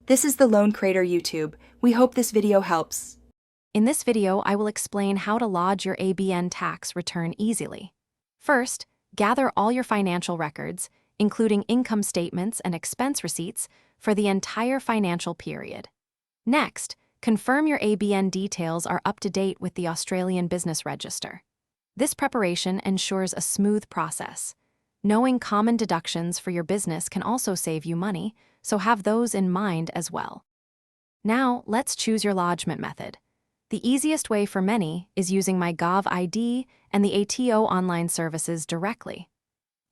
This is the Loan Creator YouTube. We hope this video helps. In this video, I will explain how to lodge your ABN tax return easily. First, gather all your financial records, including income statements and expense receipts, for the entire financial period. Next, confirm your ABN details are up to date with the Australian Business Register. This preparation ensures a smooth process. Knowing common deductions for your business can also save you money, so have those in mind as well. Now, let's choose your lodgement method. The easiest way for many is using my GovID and the ATO online services directly.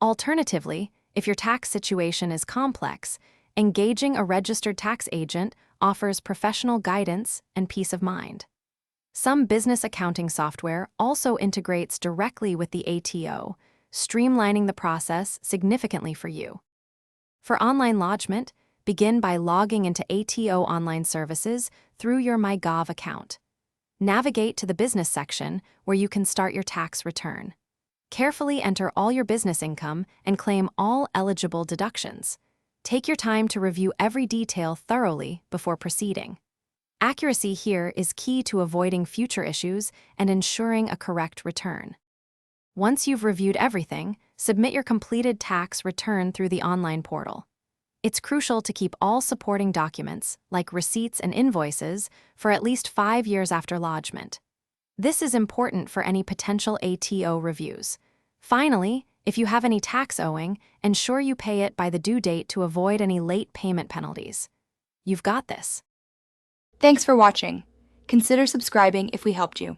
Alternatively, if your tax situation is complex, engaging a registered tax agent offers professional guidance and peace of mind. Some business accounting software also integrates directly with the ATO, streamlining the process significantly for you. For online lodgement, begin by logging into ATO online services through your MyGov account. Navigate to the business section where you can start your tax return. Carefully enter all your business income and claim all eligible deductions. Take your time to review every detail thoroughly before proceeding. Accuracy here is key to avoiding future issues and ensuring a correct return. Once you've reviewed everything, submit your completed tax return through the online portal. It's crucial to keep all supporting documents, like receipts and invoices, for at least 5 years after lodgement. This is important for any potential ATO reviews. Finally, if you have any tax owing, ensure you pay it by the due date to avoid any late payment penalties. You've got this. Thanks for watching. Consider subscribing if we helped you.